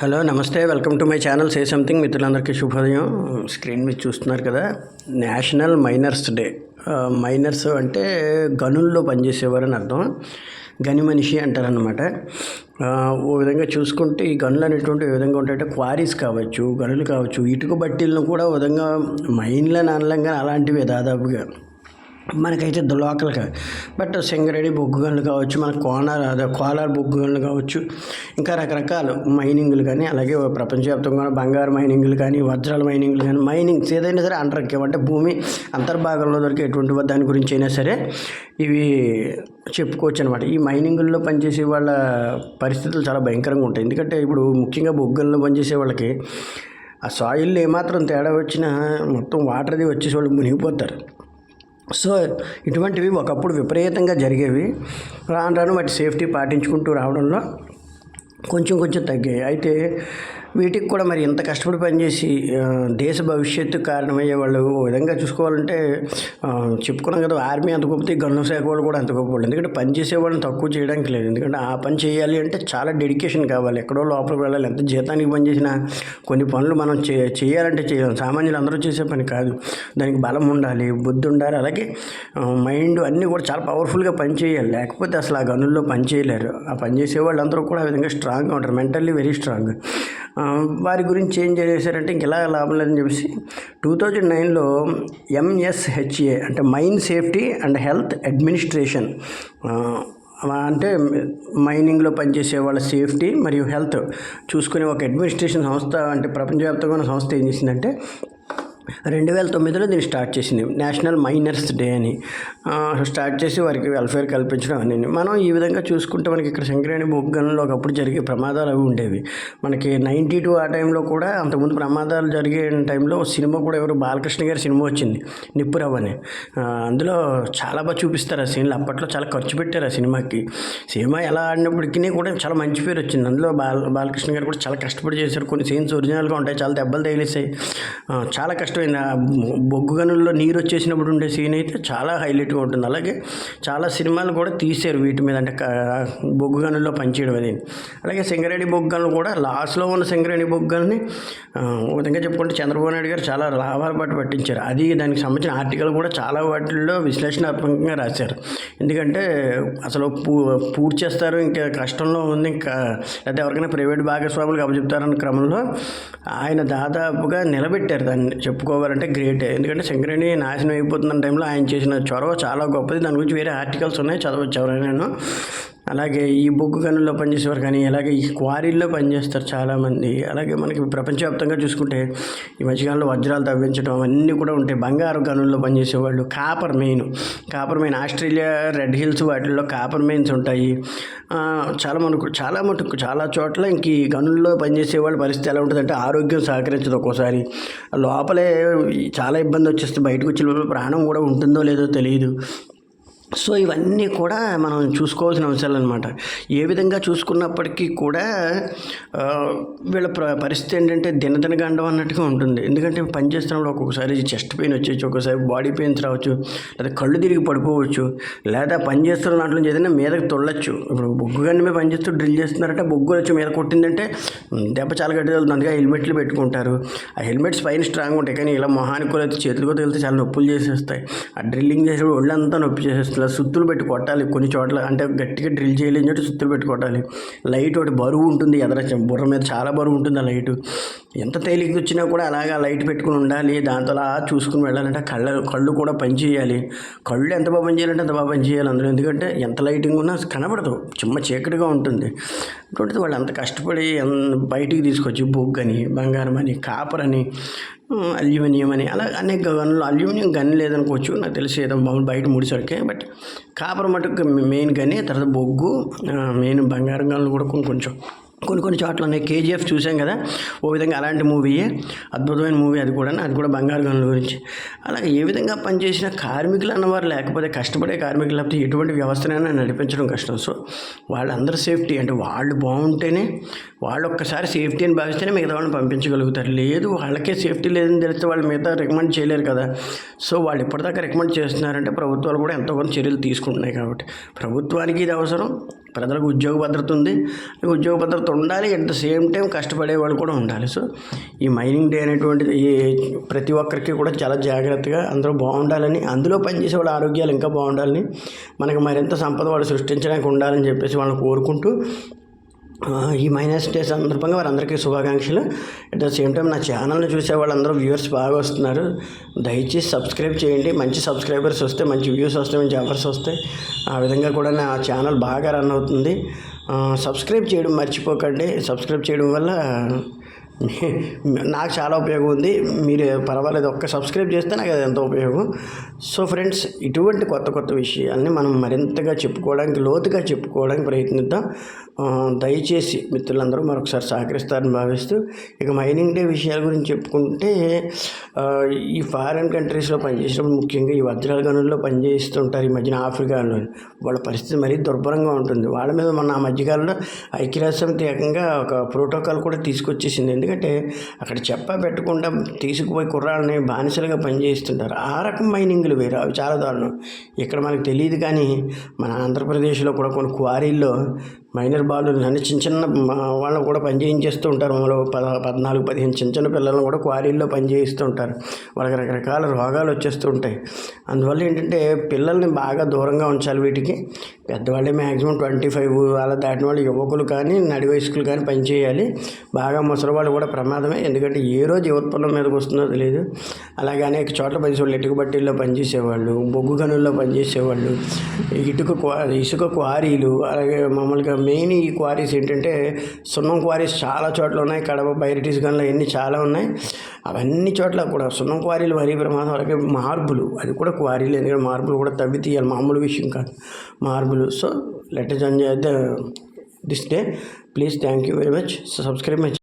Hello నమస్తే, welcome to my channel say something. మిత్రులందరికీ శుభోదయం. స్క్రీన్ మీద చూస్తున్నారు కదా, నేషనల్ మైనర్స్ డే. మైనర్స్ అంటే గనుల్లో పనిచేసేవారు అని అర్థం. గని మనిషి అంటారనమాట. ఓ విధంగా చూసుకుంటే ఈ గనులు అనేటువంటి ఏ విధంగా ఉంటాయంటే క్వారీస్ కావచ్చు, గనులు కావచ్చు, ఇటుక బట్టీలను కూడా ఓ విధంగా మైన్లని అనలేం కానీ అలాంటివి దాదాపుగా మనకైతే లోకల్గా. బట్ సింగరేణి బొగ్గు గనులు కావచ్చు, మన కోలార్ బొగ్గు గనులు కావచ్చు, ఇంకా రకరకాల మైనింగ్లు కానీ, అలాగే ప్రపంచవ్యాప్తంగా బంగారు మైనింగ్లు కానీ, వజ్రాల మైనింగ్లు కానీ, మైనింగ్స్ ఏదైనా సరే అండర్ అంటే భూమి అంతర్భాగంలో దొరికే ఎటువంటి దాని గురించి అయినా సరే ఇవి చెప్పుకోవచ్చు అనమాట. ఈ మైనింగుల్లో పనిచేసే వాళ్ళ పరిస్థితులు చాలా భయంకరంగా ఉంటాయి. ఎందుకంటే ఇప్పుడు ముఖ్యంగా బొగ్గుల్లో పనిచేసే వాళ్ళకి ఆ సాయిల్లో ఏమాత్రం తేడా వచ్చినా మొత్తం వాటర్ది వచ్చేసి వాళ్ళు మునిగిపోతారు. సో ఇటువంటివి ఒకప్పుడు విపరీతంగా జరిగేవి. రాను రాను వాటి సేఫ్టీ పాటించుకుంటూ రావడంలో కొంచెం తగ్గాయి. అయితే వీటికి కూడా మరి ఎంత కష్టపడి పనిచేసి దేశ భవిష్యత్తు కారణమయ్యే వాళ్ళు ఓ విధంగా చూసుకోవాలంటే చెప్పుకున్నాం కదా, ఆర్మీ అంత గొప్పది, గన్ను శాఖ వాళ్ళు కూడా అంత గొప్ప వాళ్ళు. ఎందుకంటే పని చేసేవాళ్ళని తక్కువ చేయడానికి లేదు. ఎందుకంటే ఆ పని చేయాలి అంటే చాలా డెడికేషన్ కావాలి. ఎక్కడో లోపలికి వెళ్ళాలి. ఎంత జీతానికి పని చేసినా కొన్ని పనులు మనం చేయాలంటే చేయలేం. సామాన్యులు అందరూ చేసే పని కాదు. దానికి బలం ఉండాలి, బుద్ధి ఉండాలి, అలాగే మైండ్ అన్నీ కూడా చాలా పవర్ఫుల్గా పని చేయాలి. లేకపోతే అసలు ఆ గనుల్లో పని చేయలేరు. ఆ పని చేసే వాళ్ళు అందరూ కూడా ఆ విధంగా స్ట్రాంగ్గా ఉంటారు, మెంటల్లీ వెరీ స్ట్రాంగ్. వారి గురించి ఏం చేశారంటే ఇంక ఇలా లాభం లేదని చెప్పేసి 2009లో MSHA అంటే mine safety and health administration, అంటే మైనింగ్లో పనిచేసే వాళ్ళ సేఫ్టీ మరియు హెల్త్ చూసుకునే ఒక అడ్మినిస్ట్రేషన్ సంస్థ, అంటే ప్రపంచవ్యాప్తంగా ఉన్న సంస్థ ఏం చేసిందంటే 2009లో దీన్ని స్టార్ట్ చేసింది. నేషనల్ మైనర్స్ డే అని స్టార్ట్ చేసి వారికి వెల్ఫేర్ కల్పించడం అని. మనం ఈ విధంగా చూసుకుంటే మనకి ఇక్కడ సింగరేణి బొగ్గు గనుల్లో ఒకప్పుడు జరిగే ప్రమాదాలు అవి ఉండేవి. మనకి 92 ఆ టైంలో కూడా, అంతకుముందు ప్రమాదాలు జరిగే టైంలో సినిమా కూడా ఎవరు బాలకృష్ణ గారి సినిమా వచ్చింది, నిప్పురవ్వ అని. అందులో చాలా బాగా చూపిస్తారు ఆ సీన్లు. అప్పట్లో చాలా ఖర్చు పెట్టారు ఆ సినిమాకి. సినిమా ఎలా ఆడినప్పటికీ కూడా చాలా మంచి పేరు వచ్చింది. అందులో బాలకృష్ణ గారు కూడా చాలా కష్టపడి చేశారు. కొన్ని సీన్స్ ఒరిజినల్గా ఉంటాయి, చాలా దెబ్బలు తగిలేసాయి, చాలా కష్టమైంది. ఆ బొగ్గు గనుల్లో నీరు వచ్చేసినప్పుడు ఉండే సీన్ అయితే చాలా హైలైట్గా ఉంటుంది. అలాగే చాలా సినిమాలు కూడా తీశారు వీటి మీద, అంటే బొగ్గు గనుల్లో పనిచేయడం అది. అలాగే సింగరేణి బొగ్గు గనులు కూడా లాస్ట్లో ఉన్న సింగరేణి బొగ్గు గనుల్ని ఒక విధంగా చెప్పుకుంటే చంద్రబాబు నాయుడు గారు చాలా లాభాల పాటు పట్టించారు. అది దానికి సంబంధించిన ఆర్టికల్ కూడా చాలా వాటిల్లో విశ్లేషణాత్మకంగా రాశారు. ఎందుకంటే అసలు పూర్తి చేస్తారు, ఇంకా కష్టంలో ఉంది, ఇంకా లేకపోతే ఎవరికైనా ప్రైవేట్ భాగస్వాములకు అప్పచెప్తారన్న క్రమంలో ఆయన దాదాపుగా నిలబెట్టారు. దాన్ని చెప్పుకోవాలంటే గ్రేటే. ఎందుకంటే సింగరేణి నాశనం అయిపోతున్న టైంలో ఆయన చేసిన చొరవ చాలా గొప్పది. దాని గురించి వేరే ఆర్టికల్స్ ఉన్నాయి, చదవచ్చు ఎవరైనా. అలాగే ఈ బొగ్గు గనుల్లో పనిచేసేవారు కానీ, అలాగే ఈ క్వారీల్లో పనిచేస్తారు చాలామంది. అలాగే మనకి ప్రపంచవ్యాప్తంగా చూసుకుంటే ఈ మధ్యకాలంలో వజ్రాలు తవ్వించడం అవన్నీ కూడా ఉంటాయి. బంగారు గనుల్లో పనిచేసేవాళ్ళు, copper mine Australia red hills వాటిల్లో కాపర్ మెయిన్స్ ఉంటాయి. చాలా చోట్ల ఇంక ఈ గనుల్లో పనిచేసే వాళ్ళ పరిస్థితి ఎలా ఉంటుందంటే ఆరోగ్యం సహకరించదు. ఒక్కోసారి లోపలే చాలా ఇబ్బంది వచ్చేస్తే బయటకు వచ్చే లోపల ప్రాణం కూడా ఉంటుందో లేదో తెలియదు. సో ఇవన్నీ కూడా మనం చూసుకోవాల్సిన అంశాలు అనమాట. ఏ విధంగా చూసుకున్నప్పటికీ కూడా వీళ్ళ పరిస్థితి ఏంటంటే దినగండం అన్నట్టుగా ఉంటుంది. ఎందుకంటే పని చేస్తున్నప్పుడు ఒక్కొక్కసారి చెస్ట్ పెయిన్ వచ్చేసి, ఒక్కొక్కసారి బాడీ పెయిన్స్ రావచ్చు, లేదా కళ్ళు తిరిగి పడిపోవచ్చు, లేదా పని చేస్తున్న దాంట్లో ఏదైనా మీదకి తొల్లచ్చు. ఇప్పుడు బొగ్గు గండి మీద పనిచేస్తూ డ్రిల్ చేస్తున్నారంటే బొగ్గు వచ్చి మీద కొట్టిందంటే దెబ్బ చాలా గట్టి వెళ్తుంది. అందుకే హెల్మెట్లు పెట్టుకుంటారు. ఆ హెల్మెట్స్ పైన స్ట్రాంగ్ ఉంటాయి, కానీ ఇలా మొహానికి కూడా చేతులతో తగిలితే చాలా నొప్పులు చేసేస్తాయి. ఆ డ్రిల్లింగ్ చేసేప్పుడు ఒళ్ళంతా నొప్పి చేసేస్తుంది. సుత్తులు పెట్టి కొట్టాలి కొన్ని చోట్ల, అంటే గట్టిగా డ్రిల్ చేయలేని చోట సుత్తులు పెట్టి కొట్టాలి. లైట్ ఒకటి బరువు ఉంటుంది, బుర్ర మీద చాలా బరువు ఉంటుంది ఆ లైటు. ఎంత తేలిక వచ్చినా కూడా అలాగా లైట్ పెట్టుకుని ఉండాలి. దాంతో అలా చూసుకుని వెళ్ళాలంటే కళ్ళు కూడా పనిచేయాలి. కళ్ళు ఎంత బాగా పనిచేయాలంటే అంత బాగా పనిచేయాలి అందులో. ఎందుకంటే ఎంత లైటింగ్ ఉన్నా కనబడదు, చీకటిగా ఉంటుంది. అటువంటిది వాళ్ళు అంత కష్టపడి బయటికి తీసుకొచ్చి బొగ్గు అని, బంగారం అని, కాపర్ అని, అల్యూమినియం అని, అలా అనేక గనులు. అల్యూమినియం గన్ లేదనుకోవచ్చు, నాకు తెలిసి ఏదో మామూలు బయట ముడిసరికే. బట్ కాపర్ మటుకు మెయిన్ గని, తర్వాత బొగ్గు మెయిన్, బంగారం గనులు కూడా కొన్ని చోట్ల ఉన్నాయి. KGF చూసాం కదా, ఓ విధంగా అలాంటి మూవీయే, అద్భుతమైన మూవీ అది కూడా బంగారు గనుల గురించి. అలాగే ఏ విధంగా పనిచేసిన కార్మికులు అన్నవారు లేకపోతే, కష్టపడే కార్మికులు లేకపోతే ఎటువంటి వ్యవస్థనైనా నడిపించడం కష్టం. సో వాళ్ళందరూ సేఫ్టీ, అంటే వాళ్ళు బాగుంటేనే, వాళ్ళు ఒక్కసారి సేఫ్టీ అని భావిస్తేనే మిగతా వాళ్ళని పంపించగలుగుతారు. లేదు వాళ్ళకే సేఫ్టీ లేదని తెలిస్తే వాళ్ళు మిగతా రికమెండ్ చేయలేరు కదా. సో వాళ్ళు ఇప్పటిదాకా రికమెండ్ చేస్తున్నారంటే ప్రభుత్వాలు కూడా ఎంతో కొంత చర్యలు తీసుకుంటున్నాయి. కాబట్టి ప్రభుత్వానికి ఇది అవసరం, ప్రజలకు ఉద్యోగ భద్రత ఉంది. ఉద్యోగ భద్రత ఉండాలి, అట్ ద సేమ్ టైం కష్టపడే వాళ్ళు కూడా ఉండాలి. సో ఈ మైనింగ్ డే అనేటువంటిది ప్రతి ఒక్కరికి కూడా చాలా జాగ్రత్తగా అందరూ బాగుండాలని, అందులో పనిచేసే వాళ్ళ ఆరోగ్యాలు ఇంకా బాగుండాలని, మనకు మరింత సంపద వాళ్ళు సృష్టించడానికి ఉండాలని చెప్పేసి వాళ్ళని కోరుకుంటూ ఈ మైనస్ డే సందర్భంగా వారందరికీ శుభాకాంక్షలు. అట్ ద సేమ్ టైం నా ఛానల్ని చూసే వాళ్ళందరూ వ్యూవర్స్ బాగా వస్తున్నారు. దయచేసి సబ్స్క్రైబ్ చేయండి. మంచి సబ్స్క్రైబర్స్ వస్తే మంచి వ్యూస్ వస్తాయి, మంచి ఆఫర్స్ వస్తాయి. ఆ విధంగా కూడా నా ఛానల్ బాగా రన్ అవుతుంది. సబ్స్క్రైబ్ చేయడం మర్చిపోకండి. సబ్స్క్రైబ్ చేయడం వల్ల నాకు చాలా ఉపయోగం ఉంది. మీరు పర్వాలేదు, ఒక్క సబ్స్క్రైబ్ చేస్తే నాకు అది ఎంతో ఉపయోగం. సో ఫ్రెండ్స్, ఇటువంటి కొత్త కొత్త విషయాల్ని మనం మరింతగా చెప్పుకోవడానికి, లోతుగా చెప్పుకోవడానికి ప్రయత్నిద్దాం. దయచేసి మిత్రులందరూ మరొకసారి సహకరిస్తారని భావిస్తూ, ఇక మైనింగ్ డే విషయాల గురించి చెప్పుకుంటే, ఈ ఫారిన్ కంట్రీస్లో పనిచేసినప్పుడు, ముఖ్యంగా ఈ వజ్రాల గనుల్లో పనిచేస్తుంటారు ఈ మధ్యన ఆఫ్రికాలో. వాళ్ళ పరిస్థితి మరీ దుర్భరంగా ఉంటుంది. వాళ్ళ మీద మొన్న ఆ మధ్యకాలంలో ఐక్యరాజ్యసమితి ఏకంగా ఒక ప్రోటోకాల్ కూడా తీసుకొచ్చేసింది. ఎందుకంటే అక్కడ పెట్టకుండా తీసుకుపోయి కుర్రాళ్ళని బానిసలుగా పనిచేస్తుంటారు. ఆ రకం మైనింగ్లు వేరు, అవి చాలా దారుణం. ఇక్కడ మనకు తెలియదు, కానీ మన ఆంధ్రప్రదేశ్లో కూడా కొన్ని క్వారీల్లో మైనర్ బాలు చిన్న వాళ్ళని కూడా పనిచేయించేస్తూ ఉంటారు. మమ్మల్ని 14-15 చిన్న పిల్లలను కూడా క్వారీల్లో పనిచేయిస్తూ ఉంటారు. వాళ్ళకి రకరకాల రోగాలు వచ్చేస్తూ ఉంటాయి. అందువల్ల ఏంటంటే పిల్లల్ని బాగా దూరంగా ఉంచాలి వీటికి. పెద్దవాళ్ళే మ్యాక్సిమం 25 అలా దాటిన వాళ్ళు, యువకులు కానీ నడి వయస్కులు కానీ పనిచేయాలి. బాగా ముసలి వాళ్ళు కూడా ప్రమాదమే, ఎందుకంటే ఏ రోజు యువత్పన్నం మీదకి వస్తుందో తెలియదు. అలాగే అనేక చోట్ల పనిచేసేవాళ్ళు, ఇటుక బట్టీల్లో పనిచేసేవాళ్ళు, బొగ్గు గనుల్లో పనిచేసేవాళ్ళు, ఇసుక క్వారీలు, అలాగే మామూలుగా మెయిన్ ఈ క్వారీస్ ఏంటంటే సున్నం క్వారీస్ చాలా చోట్ల ఉన్నాయి. కడప బైరిటీస్ గన్లు అవన్నీ చాలా ఉన్నాయి. అవన్నీ చోట్ల కూడా సున్నం క్వారీలు మరీ ప్రమాదం. అలాగే మార్బులు, అది కూడా క్వారీలు, ఎందుకంటే మార్బులు కూడా తవ్వి తీయాలి, మామూలు విషయం కాదు మార్బులు. So let us enjoy this day. Please, thank you very much. Subscribe my channel.